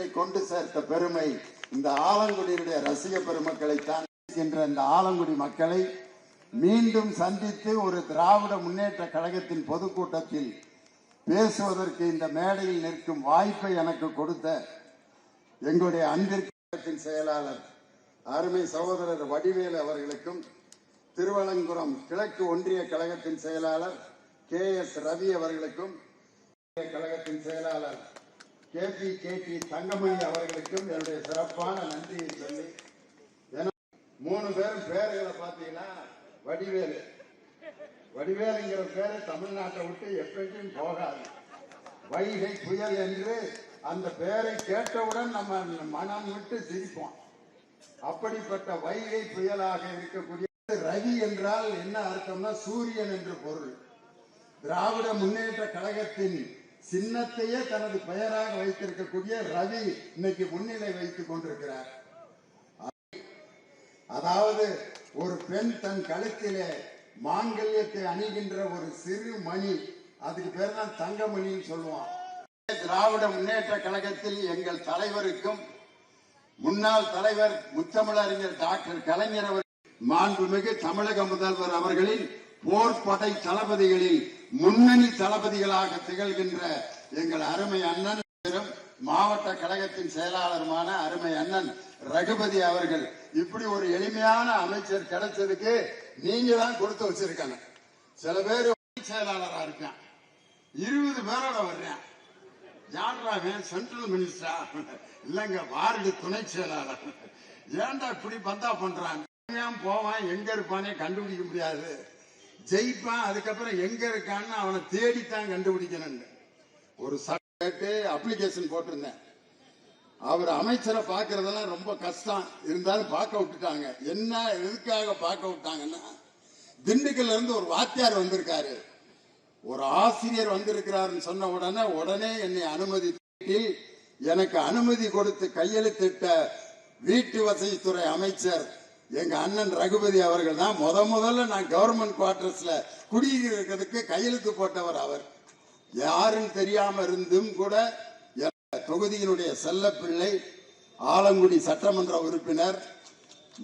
இதை கொண்டு சேர்த்த பெருமை இந்த ஆலங்குடியினுடைய ரசிக பெருமக்களைத்தான். இந்த ஆலங்குடி மக்களை மீண்டும் சந்தித்து ஒரு திராவிட முன்னேற்ற கழகத்தின் பொதுக்கூட்டத்தில் பேசுவதற்கு இந்த மேடையில் நிற்கும் வாய்ப்பை எனக்கு கொடுத்த எங்களுடைய அன்பிற்கும் செயலாளர் அருமை சகோதரர் வடிவேலு அவர்களுக்கும், திருவலங்குரம் கிழக்கு ஒன்றிய கழகத்தின் செயலாளர் KS ரவி அவர்களுக்கும், கழகத்தின் செயலாளர் KP தங்கமணி அவர்களுக்கும் என்னுடைய சிறப்பான நன்றியை சொல்லி, 3 பேரும் பேர்களை பார்த்தீங்கன்னா வடிவேலுங்கிற பேரு தமிழ்நாட்டை விட்டு எப்பயும் போகாது. வைகை புயல் என்று அந்த பெயரை கேட்டவுடன் நம்ம மனம் விட்டு சிரிப்போம். அப்படிப்பட்ட வைகை புயலாக இருக்கக்கூடிய ரவி என்றால் என்ன அர்த்தம்னா சூரியன் என்று பொருள். திராவிட முன்னேற்ற கழகத்தின் சின்னத்தையே தனது பெயராக வைத்திருக்கக்கூடிய ரவி இன்னைக்கு முன்னிலை வைத்துக் கொண்டிருக்கிறார். அதாவது ஒரு பெண் தன் கழுத்திலே மாங்கல்யத்தை அணிகின்ற ஒரு சிறு மணி, அதுக்கு பேர் தான் தங்கமணின்னு சொல்லுவான். திராவிட முன்னேற்ற கழகத்தில் எங்கள் தலைவருக்கும் முன்னாள் தலைவர் முத்தமிழறிஞர் டாக்டர் கலைஞர் அவர், மாண்புமிகு தமிழக முதல்வர் அவர்களின் போர்படை தளபதிகளில் முன்னணி தளபதிகளாக திகழ்கின்ற எங்கள் அருமை அண்ணன், மாவட்ட கழகத்தின் செயலாளருமான அருமை அண்ணன் ரகுபதி அவர்கள், இப்படி ஒரு எளிமையான அமைச்சர் கிடைச்சதுக்கு நீங்க தான் கொடுத்து வச்சிருக்காங்க. சில பேர் செயலாளரா இருக்கான், 20 பேரோட வர்றேன். யாருறாவன் சென்ட்ரல் மினிஸ்டரா? இல்லங்க, வார்டு துணை செயலாளர். ஏன்டா இப்படி பந்தா பண்றான்? போவான், எங்க இருப்பானே கண்டுபிடிக்க முடியாது. ஜெயிப்பான், அதுக்கப்புறம் எங்க இருக்கான்னு அவனை தேடித்தான் கண்டுபிடிக்கணும். ஒரு கேட்டு அப்ளிகேஷன் போட்டிருந்தேன். அவர் அமைச்சரை பார்க்கறதெல்லாம் ரொம்ப கஷ்டம், இருந்தாலும் பார்க்க விட்டுட்டாங்க. என்ன எதுக்காக பார்க்க விட்டாங்கன்னா, திண்டுக்கல்ல இருந்து ஒரு வாத்தியார் வந்திருக்காரு, ஒரு ஆசிரியர் வந்திருக்கிறாருன்னு சொன்ன உடனே என்னை அனுமதி, எனக்கு அனுமதி கொடுத்து கையெழுத்திட்ட வீட்டு வசதித்துறை அமைச்சர் எங்க அண்ணன் ரகுபதி அவர்கள் தான். முதல்ல நான் கவர்மெண்ட் குவார்டர்ஸ்ல குடியிருக்கிறதுக்கு கையெழுத்து போட்டவர் அவர். யாரும் தெரியாம இருந்தும் கூட தொகுதியினுடைய செல்ல பிள்ளை, ஆலங்குடி சட்டமன்ற உறுப்பினர்,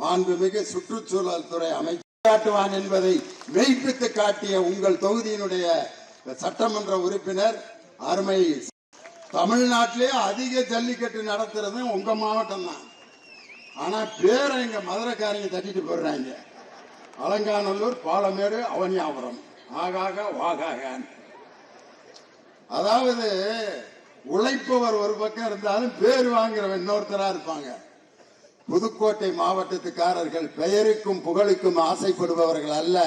மாண்புமிகு சுற்றுச்சூழல் துறை அமைச்சர் காட்டுவான் என்பதை மெய்ப்பித்து காட்டிய உங்கள் தொகுதியினுடைய சட்டமன்ற உறுப்பினர், அருமை, தமிழ்நாட்டிலே அதிக ஜல்லிக்கட்டு நடத்துறது உங்க மாவட்டம் தான். ஆனா பேரை எங்க மதுரைக்காரங்க தட்டிட்டு போடுறாங்க. அலங்காநல்லூர், பாலமேடு, அவனியாபுரம், ஆகாக வாகாக. அதாவது உழைப்பவர் ஒரு பக்கம் இருந்தாலும் பேர் வாங்குறவன் இன்னொருத்தரா இருப்பாங்க. புதுக்கோட்டை மாவட்டத்துக்காரர்கள் பெயருக்கும் புகழுக்கும் ஆசைப்படுபவர்கள் அல்ல.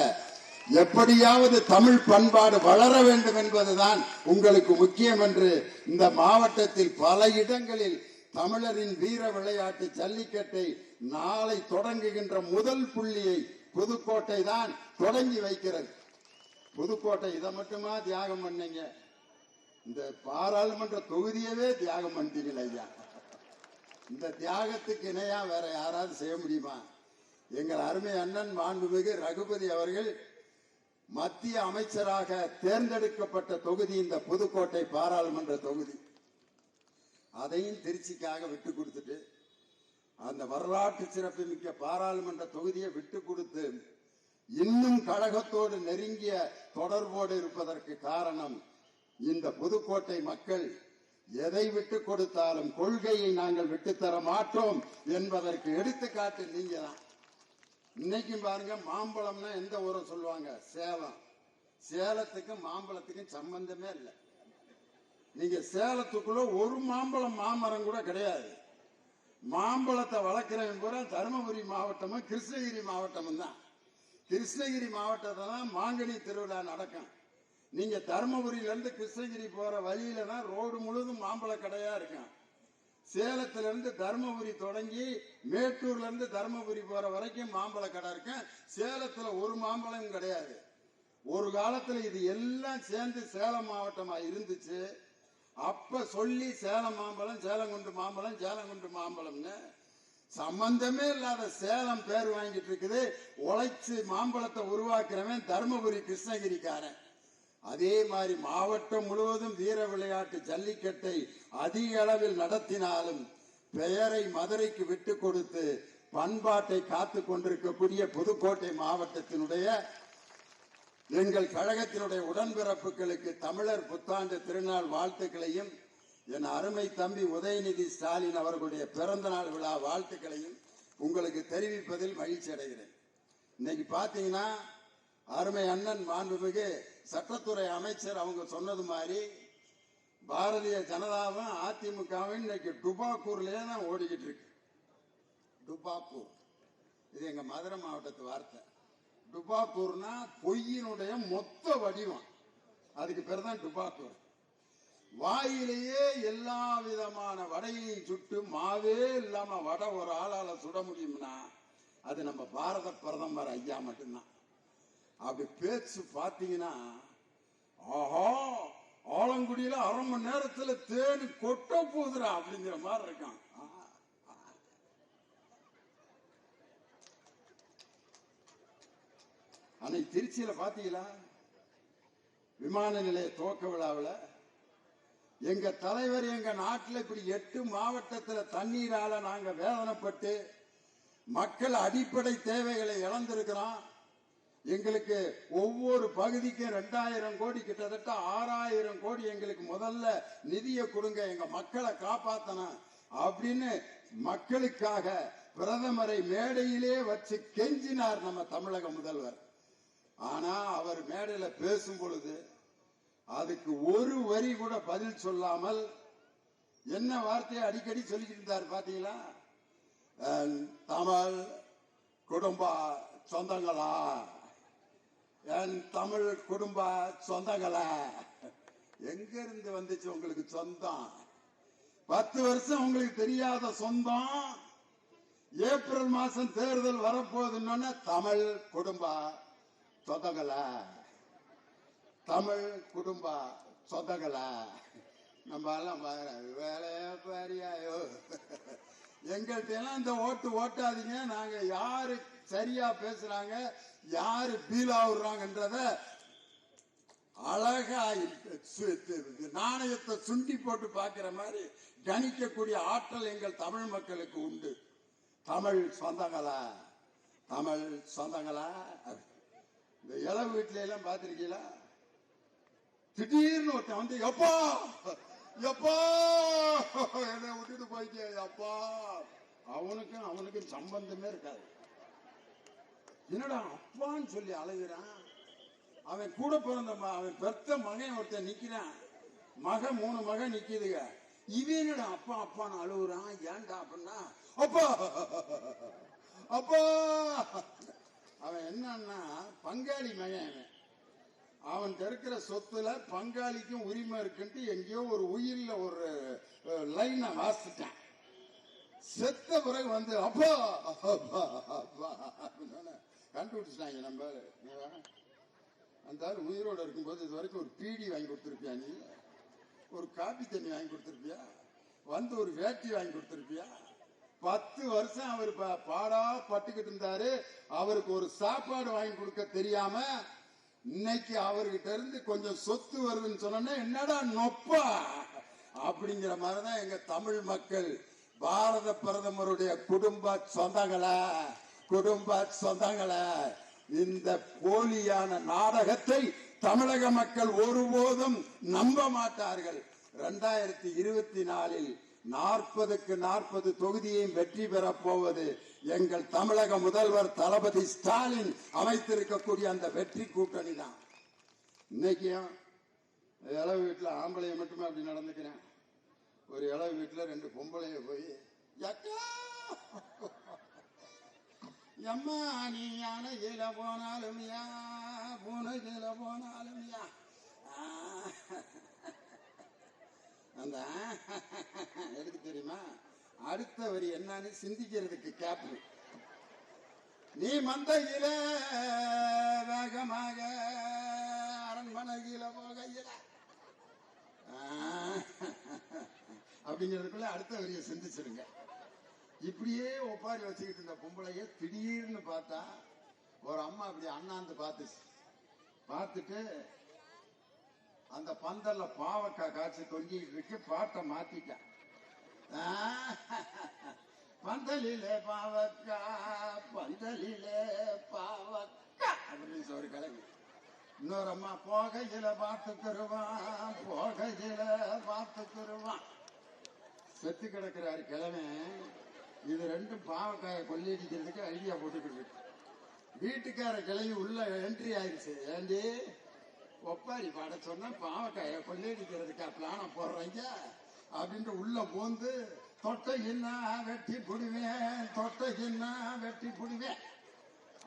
எப்படியாவது தமிழ் பண்பாடு வளர வேண்டும் என்பதுதான் உங்களுக்கு முக்கியம் என்று இந்த மாவட்டத்தில் பல இடங்களில் தமிழரின் வீர விளையாட்டு ஜல்லிக்கட்டை நாளை தொடங்குகின்ற முதல் புள்ளியை புதுக்கோட்டை தான் தொடங்கி வைக்கிறது. புதுக்கோட்டை இதை மட்டுமா தியாகம் பண்ணீங்க? இந்த பாராளுமன்ற தொகுதியவே தியாகம் பண்ணிட்டீங்களா ஐயா? இந்த தியாகத்துக்கு இணையா வேற யாராவது செய்ய முடியுமா? எங்கள் அருமை அண்ணன் மாண்புமிகு ரகுபதி அவர்கள் மத்திய அமைச்சராக தேர்ந்தெடுக்கப்பட்ட தொகுதி இந்த புதுக்கோட்டை பாராளுமன்ற தொகுதி. அதையும் திருச்சிக்காக விட்டு கொடுத்துட்டு அந்த வரலாற்று சிறப்பு மிக்க பாராளுமன்ற தொகுதியை விட்டு கொடுத்து இன்னும் கழகத்தோடு நெருங்கிய தொடர்போடு இருப்பதற்கு காரணம், இந்த புதுக்கோட்டை மக்கள் எதை விட்டு கொடுத்தாலும் கொள்கையை நாங்கள் விட்டுத்தர மாட்டோம் என்பதற்கு எடுத்துக்காட்டு நீங்க தான். இன்னைக்கும் பாருங்க, மாம்பழம்னா எந்த ஊரை சொல்லுவாங்க? சேலம். சேலத்துக்கும் மாம்பழத்துக்கும் சம்பந்தமே இல்லை. நீங்க சேலத்துக்குள்ள ஒரு மாமரம் கூட கிடையாது. மாம்பழத்தை வளர்க்கிறவன் பூரா தருமபுரி மாவட்டமும் கிருஷ்ணகிரி மாவட்டமும் தான். கிருஷ்ணகிரி மாவட்டத்துல தான் மாங்கனி திருவிழா நடக்கும். நீங்க தருமபுரியில இருந்து கிருஷ்ணகிரி போற வழியில தான் ரோடு முழுவதும் மாம்பழ கடையா இருக்கும். சேலத்துல இருந்து தருமபுரி தொடங்கி மேட்டூர்ல இருந்து தருமபுரி போற வரைக்கும் மாம்பழ கடை இருக்கும். சேலத்துல ஒரு மாம்பழம் கிடையாது. ஒரு காலத்துல இது எல்லாம் சேர்ந்து சேலம் மாவட்டமா இருந்துச்சு. அப்ப சொல்லி சேலம் மாம்பழம், சேலங்குண்டு மாம்பழம், சேலங்குண்டு மாம்பழம்னு சம்பந்தமே இல்லாத சேலம் பேர் வாங்கிட்டு இருக்குது. உழைச்சு மாம்பழத்தை உருவாக்குறவன் தருமபுரி கிருஷ்ணகிரிக்காரன். அதே மாதிரி மாவட்டம் முழுவதும் வீர விளையாட்டு ஜல்லிக்கட்டை அதிக அளவில் நடத்தினாலும் பெயரை மதுரைக்கு விட்டு கொடுத்து பண்பாட்டை காத்து கொண்டிருக்கக்கூடிய புதுக்கோட்டை மாவட்டத்தினுடைய எங்கள் கழகத்தினுடைய உடன்பிறப்புகளுக்கு தமிழர் புத்தாண்டு திருநாள் வாழ்த்துக்களையும் என் அருமை தம்பி உதயநிதி ஸ்டாலின் அவர்களுடைய பிறந்த நாள் விழா வாழ்த்துக்களையும் உங்களுக்கு தெரிவிப்பதில் மகிழ்ச்சி அடைகிறேன். இன்னைக்கு பாத்தீங்கன்னா அருமை அண்ணன் மாண்புமிகு சட்டத்துறை அமைச்சர் அவங்க சொன்னது மாதிரி பாரதிய ஜனதாவும் அதிமுகவும் இன்னைக்கு டுபாக்கூர்லயே தான் ஓடிக்கிட்டு இருக்கு. டுபாக்கூர் இது எங்க மதுரை மாவட்டத்து வார்த்தை. டுபாக்கூர்னா பொய்யினுடைய மொத்த வடிவம், அதுக்கு பேர் தான் டுபாக்கூர். வாயிலேயே எல்லா விதமான வடையையும் சுட்டு மாவே இல்லாம வடை ஒரு ஆளால சுட முடியும்னா அது நம்ம பாரத பிரதமர் ஐயா மட்டும்தான். அப்படி பேச்சு பாத்தீங்கன்னா ஆஹா ஆலங்குடியில அரை மணி நேரத்துல தேனி கொட்ட போகுதுரா அப்படிங்கிற மாதிரி இருக்கான். அன்னைக்கு திருச்சியில பாத்தீங்களா விமான நிலைய துவக்க விழாவில் எங்க தலைவர் எங்க நாட்டில் இப்படி 8 மாவட்டத்தில் தண்ணீரால நாங்க வேதனைப்பட்டு மக்கள் அடிப்படை தேவைகளை இழந்திருக்கிறோம். எங்களுக்கு ஒவ்வொரு பகுதிக்கும் 2000 கோடி கிட்டத்தட்ட 6000 கோடி எங்களுக்கு முதல்ல நிதியை கொடுங்க, எங்க மக்களை காப்பாத்தணும் அப்படின்னு மக்களுக்காக பிரதமரை மேடையிலே வச்சு கெஞ்சினார் நம்ம தமிழக முதல்வர். ஆனா அவர் மேடையில பேசும் பொழுது அதுக்கு ஒரு வரி கூட பதில் சொல்லாமல் என்ன வார்த்தையை அடிக்கடி சொல்லிக்கிட்டு இருந்தார் பாத்தீங்களா? தமிழ் குடும்ப சொந்தங்களா, என் தமிழ் குடும்ப சொந்தங்களா, எங்க இருந்து வந்துச்சு உங்களுக்கு சொந்தம்? 10 வருஷம் உங்களுக்கு தெரியாத சொந்தம் ஏப்ரல் மாசம் தேர்தல் வரப்போகுதுன்னு தமிழ் குடும்ப சொந்தங்களா, தமிழ் குடும்ப சொந்தங்களா. நம்ம எல்லாம் வேலையா பாரியாயோ, எங்கள்கிட்ட எல்லாம் இந்த ஓட்டு ஓட்டாதீங்க, நாங்க யாரு சரியா பேசுறாங்க யாரு பீலாவுறாங்கன்றத அழகா நாணயத்தை சுண்டி போட்டு பாக்குற மாதிரி கணிக்கக்கூடிய ஆற்றல் எங்கள் தமிழ் மக்களுக்கு உண்டு. தமிழ் சொந்தங்களா, தமிழ் சொந்தங்களா. இந்த இளவு வீட்டுல எல்லாம் பாத்திருக்கீங்களா? திடீர்னு ஒருத்தன் வந்து எப்பா எப்பா என்ன விட்டுட்டு போயிட்டே அப்பா, அவனுக்கும் சம்பந்தமே இருக்காது. என்னடா அப்பான்னு சொல்லி அழுகிறான். அவன் கூட பிறந்த அவன் பெத்த மகன் ஒருத்தன் நிக்கிறான், 3 மகன் நிக்குதுங்க. இவன் என்னடா அப்பா அப்பான்னு அழுகுறான். ஏன்டா அப்படின்னா அப்பா அப்பா. அவன் என்னன்னா பங்காளி மகன், அவன் இருக்கிற சொத்துல பங்காளிக்கும் உரிமை இருக்குன்ட்டு எங்கேயோ ஒரு உயிரில ஒரு லைனை வாசிட்டான். செத்த பிறகு வந்து அப்பா அப்பா அப்பா கண்டுபிடிச்சிட்டாங்க. நம்ம அந்த உயிரோட இருக்கும்போது இது வரைக்கும் ஒரு பீடி வாங்கி கொடுத்துருப்பியா, நீ ஒரு காபி தண்ணி வாங்கி கொடுத்துருப்பியா, வந்து ஒரு வேட்டி வாங்கி கொடுத்துருப்பியா? 10 வருஷம் அவர் பாடா பட்டுக்கிட்டு இருந்தாரு. அவருக்கு ஒரு சாப்பாடு வாங்கி கொடுக்க தெரியாம இன்னைக்கு அவர்கிட்ட இருந்து கொஞ்சம் சொத்து வருதுன்னு சொன்னா என்னடா நொப்பா அப்படிங்கிற மாதிரிதான் எங்க தமிழ் மக்கள் பாரத பிரதமருடைய குடும்ப சொந்தங்களா, குடும்ப சொந்தங்களா. இந்த போலியான நாடகத்தை தமிழக மக்கள் ஒருபோதும் நம்ப மாட்டார்கள். 2024 40க்கு 40 தொகுதியையும் வெற்றி பெறப் போவது எங்கள் தமிழக முதல்வர் தளபதி ஸ்டாலின் அமைத்திருக்கக்கூடிய அந்த வெற்றி கூட்டணி தான். இன்னைக்கும் இளவு வீட்டுல ஆம்பளைய மட்டுமே அப்படி நடந்துக்கிறேன். ஒரு இளவு வீட்டுல 2 பொம்பளைய போய் அக்கா எம்மா நீ யானையில போனாலும் யா பூனையில போனாலும் யா அந்த எதுக்கு தெரியுமா? அடுத்த வரி என்னன்னு சிந்திக்கிறதுக்கு கேப்பு. நீ மந்தையில வேகமாக அரண்மனையில போகையில அப்படிங்கிறதுக்குள்ள அடுத்த வரியை சிந்திச்சிருங்க. இப்படியே ஒப்பாரி வச்சுக்கிட்டு இருந்த பொம்பளைய திடீர்னு பார்த்தா ஒரு அம்மா அப்படி அண்ணாந்து பார்த்துட்டு அந்த பந்தல்ல பாவக்காய் காய்ச்சி தொங்கிட்டு இருக்கு. பாட்டை மாத்திட்டான். பந்தலிலே பாவக்கா, பந்தலிலே பாவக்கா அப்படின்னு ஒரு கிளம்பி. இன்னொரு அம்மா போகையில பார்த்துக்குருவான், போகையில பார்த்துக்குருவான். செத்து கிடக்கிறாரு கிழமை. இது ரெண்டும் பாவக்காயை கொள்ளையடிக்கிறதுக்கு ஐடியா போட்டுக்கிட்டு இருக்கு. வீட்டுக்கார கிளம்பி உள்ள என்ட்ரி ஆயிடுச்சு. ஏண்டி ஒப்பாரி பாட சொன்னா பாவக்காயை கொள்ளையடிக்கிறதுக்கா பிளான போடுறீங்க அப்படின்ட்டு உள்ள போந்து தொட்டைக்குன்னா வெட்டி புடுவேன், தொட்டைக்குன்னா வெட்டி புடுவேன்.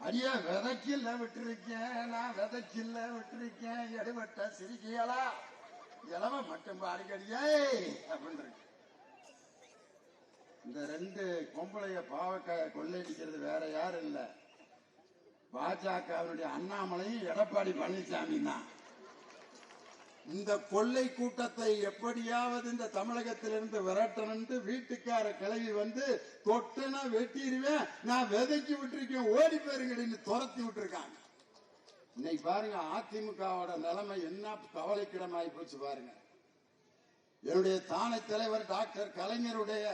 அடியா விதைக்கில்ல விட்டுருக்கேன், நான் விதைக்கில்ல விட்டுருக்கேன், எடுபட்ட சிரிக்கியலா இளவ மட்டும் பாருக்கடியே அப்படின்னு இருக்கு. இந்த ரெண்டு பொம்பளைய பாவக்காய கொள்ளையடிக்கிறது வேற யாரும் இல்ல, பாஜகவினுடைய அண்ணாமலையும் எடப்பாடி பழனிசாமி தான். இந்த கொள்ளை கூட்டத்தை எப்படியாவது இந்த தமிழகத்திலிருந்து விரட்டணும்னு வீட்டுக்கார கிளவி வந்து தொட்டனா வெட்டிடுவேன், நான் விதைக்கி விட்டுருக்கேன், ஓடி போயிருங்கன்னு துரத்தி விட்டுருக்காங்க. இன்னைக்கு பாருங்க அதிமுகவோட நிலைமை என்ன கவலைக்கிடமாயி போச்சு பாருங்க. என்னுடைய தானை தலைவர் டாக்டர் கலைஞருடைய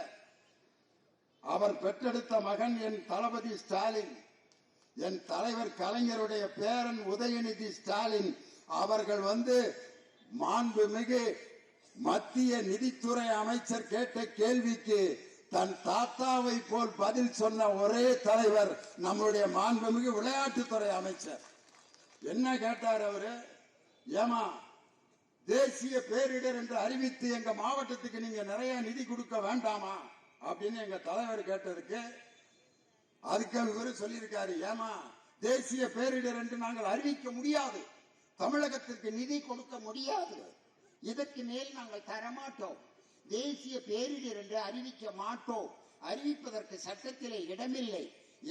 அவர் பெற்றெடுத்த மகன் என் தளபதி ஸ்டாலின், என் தலைவர் கலைஞருடைய பேரன் உதயநிதி ஸ்டாலின் அவர்கள் வந்து மாண்புமிகு மத்திய நிதித்துறை அமைச்சர் கேட்ட கேள்விக்கு தன் தாத்தாவை போல் பதில் சொன்ன ஒரே தலைவர் நம்முடைய மாண்புமிகு விளையாட்டுத்துறை அமைச்சர். என்ன கேட்டார் அவரு? ஏமா தேசிய பேரிடர் என்று அறிவித்து எங்க மாவட்டத்துக்கு நீங்க நிறைய நிதி கொடுக்க வேண்டாமா அப்படின்னு எங்க தலைவர் கேட்டதுக்கு அதுக்கு இவரு சொல்லியிருக்காரு, ஏமா தேசிய பேரிடர் என்று நாங்கள் அறிவிக்க முடியாது, தமிழகத்திற்கு நிதி கொடுக்க முடியாது, இதற்கு மேல் நாங்கள் தரமாட்டோம், தேசிய பேரிடர் என்று அறிவிக்க மாட்டோம், அறிவிப்பதற்கு சட்டத்திலே இடமில்லை,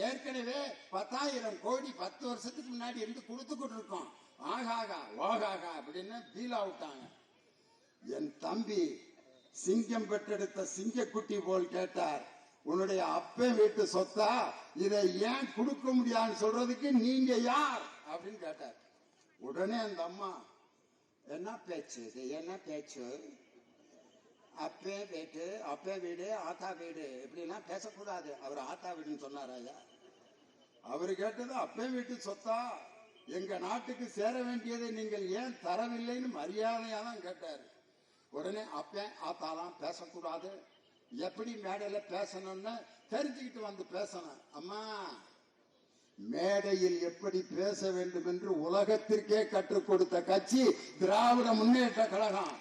ஏற்கனவே 10,000 கோடி 10 வருஷத்துக்கு முன்னாடி இருந்து கொடுத்துக்கிட்டு இருக்கோம், ஆகாகா ஓகாகா அப்படின்னு பீலா விட்டாங்க. என் தம்பி சிங்கம் பெற்றெடுத்த சிங்கக்குட்டி போல் கேட்டார், உன்னுடைய அப்ப வீட்டு சொத்தா, இதை ஏன் கொடுக்க முடியாதுன்னு சொல்றதுக்கு நீங்க யார் அப்படின்னு கேட்டார். உடனே அந்த அம்மா என்ன பேச்சு இது, என்ன பேச்சு, அப்பே வீட்டு அப்பே வீடு ஆத்தா வீடு இப்படிலாம் பேசக்கூடாது, அவர் ஆத்தா வீடுன்னு சொன்னார். ஐயா அவரு கேட்டது அப்பே வீட்டு சொத்தா, எங்க நாட்டுக்கு சேர வேண்டியதை நீங்கள் ஏன் தரவில்லைன்னு மரியாதையா தான் கேட்டாரு. உடனே அப்பே ஆத்தாலாம் பேசக்கூடாது, எப்படி மேடையில பேசணும்னு தெரிஞ்சுக்கிட்டு வந்து பேசணும். அம்மா மேடையில் எப்படி பேச வேண்டும் என்று உலகத்திற்கே கற்றுக் கொடுத்த கட்சி திராவிட முன்னேற்ற கழகம்.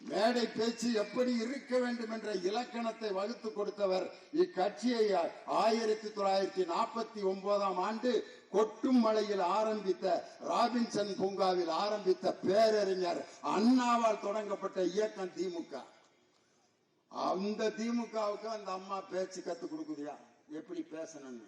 மேடை பேச்சு எப்படி இருக்க வேண்டும் என்ற இலக்கணத்தை வகுத்து கொடுத்தவர் இக்கட்சியை 1949ஆம் ஆண்டு கொட்டும் மலையில் ஆரம்பித்த ராபின்சன் பூங்காவில் ஆரம்பித்த பேரறிஞர் அண்ணாவால் தொடங்கப்பட்ட இயக்கம் திமுக. அந்த திமுகவுக்கு அந்த அம்மா பேச்சு கத்து கொடுக்குதியா எப்படி பேசணும்னு.